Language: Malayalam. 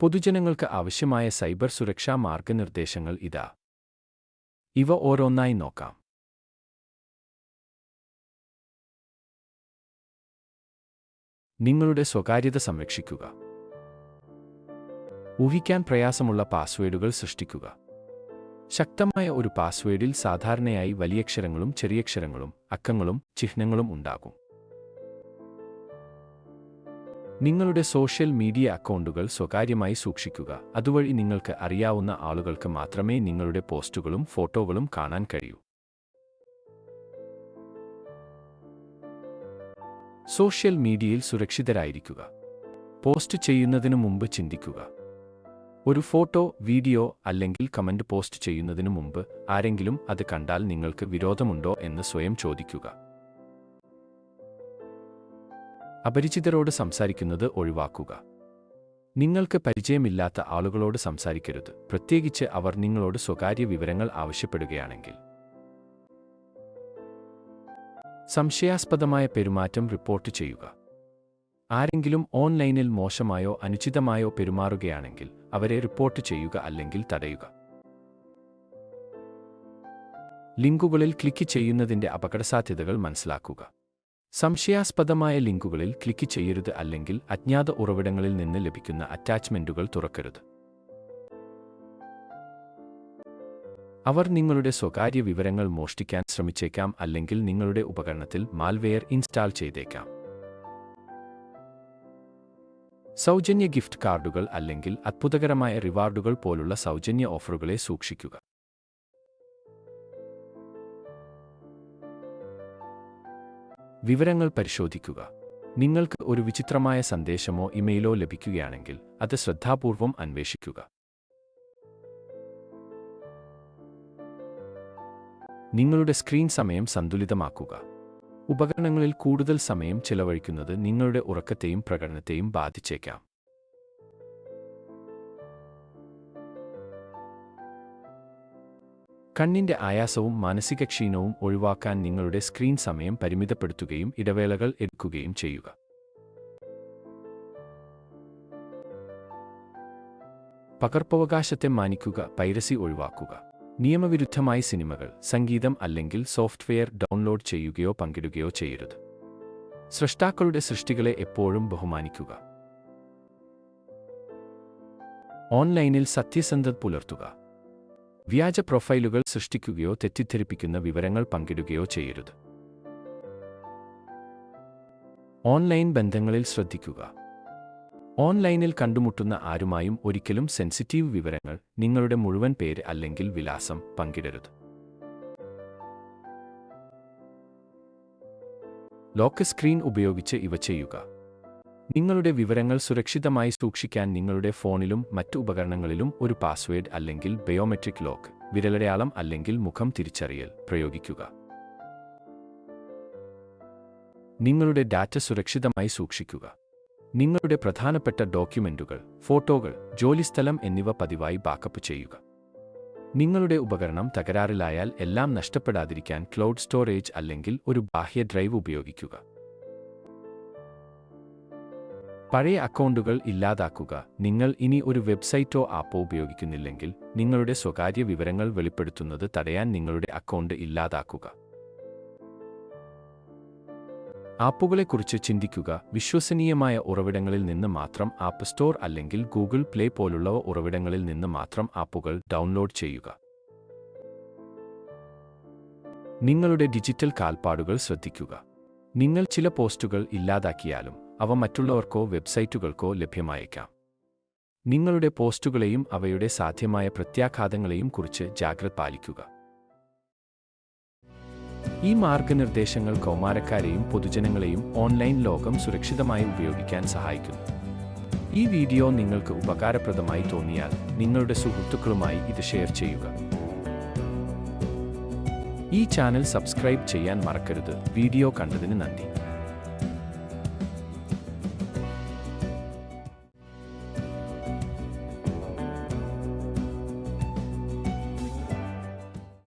പൊതുജനങ്ങൾക്ക് ആവശ്യമായ സൈബർ സുരക്ഷാ മാർഗനിർദ്ദേശങ്ങൾ ഇതാ. ഇവ ഓരോന്നായി നോക്കാം. നിങ്ങളുടെ സ്വകാര്യത സംരക്ഷിക്കുക. ഊഹിക്കാൻ പ്രയാസമുള്ള പാസ്വേഡുകൾ സൃഷ്ടിക്കുക. ശക്തമായ ഒരു പാസ്വേഡിൽ സാധാരണയായി വലിയക്ഷരങ്ങളും ചെറിയക്ഷരങ്ങളും അക്കങ്ങളും ചിഹ്നങ്ങളും ഉണ്ടാകും. നിങ്ങളുടെ സോഷ്യൽ മീഡിയ അക്കൗണ്ടുകൾ സ്വകാര്യമായി സൂക്ഷിക്കുക. അതുവഴി നിങ്ങൾക്ക് അറിയാവുന്ന ആളുകൾക്ക് മാത്രമേ നിങ്ങളുടെ പോസ്റ്റുകളും ഫോട്ടോകളും കാണാൻ കഴിയൂ. സോഷ്യൽ മീഡിയയിൽ സുരക്ഷിതരായിരിക്കുക. പോസ്റ്റ് ചെയ്യുന്നതിനു മുമ്പ് ചിന്തിക്കുക. ഒരു ഫോട്ടോ, വീഡിയോ അല്ലെങ്കിൽ കമന്റ് പോസ്റ്റ് ചെയ്യുന്നതിനു മുമ്പ് ആരെങ്കിലും അത് കണ്ടാൽ നിങ്ങൾക്ക് വിരോധമുണ്ടോ എന്ന് സ്വയം ചോദിക്കുക. അപരിചിതരോട് സംസാരിക്കുന്നത് ഒഴിവാക്കുക. നിങ്ങൾക്ക് പരിചയമില്ലാത്ത ആളുകളോട് സംസാരിക്കരുത്, പ്രത്യേകിച്ച് അവർ നിങ്ങളോട് സ്വകാര്യ വിവരങ്ങൾ ആവശ്യപ്പെടുകയാണെങ്കിൽ. സംശയാസ്പദമായ പെരുമാറ്റം റിപ്പോർട്ട് ചെയ്യുക. ആരെങ്കിലും ഓൺലൈനിൽ മോശമായോ അനുചിതമായോ പെരുമാറുകയാണെങ്കിൽ അവരെ റിപ്പോർട്ട് ചെയ്യുക അല്ലെങ്കിൽ തടയുക. ലിങ്കുകളിൽ ക്ലിക്ക് ചെയ്യുന്നതിന്റെ അപകടസാധ്യതകൾ മനസ്സിലാക്കുക. സംശയാസ്പദമായ ലിങ്കുകളിൽ ക്ലിക്ക് ചെയ്യരുത് അല്ലെങ്കിൽ അജ്ഞാത ഉറവിടങ്ങളിൽ നിന്ന് ലഭിക്കുന്ന അറ്റാച്ച്മെന്റുകൾ തുറക്കരുത്. അവർ നിങ്ങളുടെ സ്വകാര്യ വിവരങ്ങൾ മോഷ്ടിക്കാൻ ശ്രമിച്ചേക്കാം അല്ലെങ്കിൽ നിങ്ങളുടെ ഉപകരണത്തിൽ മാൽവെയർ ഇൻസ്റ്റാൾ ചെയ്തേക്കാം. സൗജന്യ ഗിഫ്റ്റ് കാർഡുകൾ അല്ലെങ്കിൽ അത്ഭുതകരമായ റിവാർഡുകൾ പോലുള്ള സൗജന്യ ഓഫറുകളെ സൂക്ഷിക്കുക. വിവരങ്ങൾ പരിശോധിക്കുക. നിങ്ങൾക്ക് ഒരു വിചിത്രമായ സന്ദേശമോ ഇമെയിലോ ലഭിക്കുകയാണെങ്കിൽ അത് ശ്രദ്ധാപൂർവം അന്വേഷിക്കുക. നിങ്ങളുടെ സ്ക്രീൻ സമയം സന്തുലിതമാക്കുക. ഉപകരണങ്ങളിൽ കൂടുതൽ സമയം ചെലവഴിക്കുന്നത് നിങ്ങളുടെ ഉറക്കത്തെയും പ്രകടനത്തെയും ബാധിച്ചേക്കാം. കണ്ണിന്റെ ആയാസവും മാനസിക ക്ഷീണവും ഒഴിവാക്കാൻ നിങ്ങളുടെ സ്ക്രീൻ സമയം പരിമിതപ്പെടുത്തുകയും ഇടവേളകൾ എടുക്കുകയും ചെയ്യുക. പകർപ്പവകാശത്തെ മാനിക്കുക. പൈറസി ഒഴിവാക്കുക. നിയമവിരുദ്ധമായി സിനിമകൾ, സംഗീതം അല്ലെങ്കിൽ സോഫ്റ്റ്വെയർ ഡൗൺലോഡ് ചെയ്യുകയോ പങ്കിടുകയോ ചെയ്യരുത്. സ്രഷ്ടാക്കളുടെ സൃഷ്ടികളെ എപ്പോഴും ബഹുമാനിക്കുക. ഓൺലൈനിൽ സത്യസന്ധത പുലർത്തുക. വ്യാജ പ്രൊഫൈലുകൾ സൃഷ്ടിക്കുകയോ തെറ്റിദ്ധരിപ്പിക്കുന്ന വിവരങ്ങൾ പങ്കിടുകയോ ചെയ്യരുത്. ഓൺലൈൻ ബന്ധങ്ങളിൽ ശ്രദ്ധിക്കുക. ഓൺലൈനിൽ കണ്ടുമുട്ടുന്ന ആരുമായും ഒരിക്കലും സെൻസിറ്റീവ് വിവരങ്ങൾ, നിങ്ങളുടെ മുഴുവൻ പേര് അല്ലെങ്കിൽ വിലാസം പങ്കിടരുത്. ലോക്ക് സ്ക്രീൻ ഉപയോഗിച്ച് ഇവ ചെയ്യുക. നിങ്ങളുടെ വിവരങ്ങൾ സുരക്ഷിതമായി സൂക്ഷിക്കാൻ നിങ്ങളുടെ ഫോണിലും മറ്റ് ഉപകരണങ്ങളിലും ഒരു പാസ്വേഡ് അല്ലെങ്കിൽ ബയോമെട്രിക് ലോക്ക്, വിരലടയാളം അല്ലെങ്കിൽ മുഖം തിരിച്ചറിയൽ പ്രയോഗിക്കുക. നിങ്ങളുടെ ഡാറ്റ സുരക്ഷിതമായി സൂക്ഷിക്കുക. നിങ്ങളുടെ പ്രധാനപ്പെട്ട ഡോക്യുമെന്റുകൾ, ഫോട്ടോകൾ, ജോലിസ്ഥലം എന്നിവ പതിവായി ബാക്കപ്പ് ചെയ്യുക. നിങ്ങളുടെ ഉപകരണം തകരാറിലായാൽ എല്ലാം നഷ്ടപ്പെടാതിരിക്കാൻ ക്ലൗഡ് സ്റ്റോറേജ് അല്ലെങ്കിൽ ഒരു ബാഹ്യ ഡ്രൈവ് ഉപയോഗിക്കുക. പഴയ അക്കൗണ്ടുകൾ ഇല്ലാതാക്കുക. നിങ്ങൾ ഇനി ഒരു വെബ്സൈറ്റോ ആപ്പോ ഉപയോഗിക്കുന്നില്ലെങ്കിൽ നിങ്ങളുടെ സ്വകാര്യ വിവരങ്ങൾ വെളിപ്പെടുത്തുന്നത് തടയാൻ നിങ്ങളുടെ അക്കൗണ്ട് ഇല്ലാതാക്കുക. ആപ്പുകളെക്കുറിച്ച് ചിന്തിക്കുക. വിശ്വസനീയമായ ഉറവിടങ്ങളിൽ നിന്ന് മാത്രം ആപ്പ് സ്റ്റോർ അല്ലെങ്കിൽ ഗൂഗിൾ പ്ലേ പോലുള്ള ഉറവിടങ്ങളിൽ നിന്ന് മാത്രം ആപ്പുകൾ ഡൗൺലോഡ് ചെയ്യുക. നിങ്ങളുടെ ഡിജിറ്റൽ കാൽപ്പാടുകൾ ശ്രദ്ധിക്കുക. നിങ്ങൾ ചില പോസ്റ്റുകൾ ഇല്ലാതാക്കിയാലും അവ മറ്റുള്ളവർക്കോ വെബ്സൈറ്റുകൾക്കോ ലഭ്യമായേക്കാം. നിങ്ങളുടെ പോസ്റ്റുകളെയും അവയുടെ സാധ്യമായ പ്രത്യാഘാതങ്ങളെയും കുറിച്ച് ജാഗ്രത പാലിക്കുക. ഈ മാർഗനിർദ്ദേശങ്ങൾ കൗമാരക്കാരെയും പൊതുജനങ്ങളെയും ഓൺലൈൻ ലോകം സുരക്ഷിതമായി ഉപയോഗിക്കാൻ സഹായിക്കുന്നു. ഈ വീഡിയോ നിങ്ങൾക്ക് ഉപകാരപ്രദമായി തോന്നിയാൽ നിങ്ങളുടെ സുഹൃത്തുക്കളുമായി ഇത് ഷെയർ ചെയ്യുക. ഈ ചാനൽ സബ്സ്ക്രൈബ് ചെയ്യാൻ മറക്കരുത്. വീഡിയോ കണ്ടതിന് നന്ദി.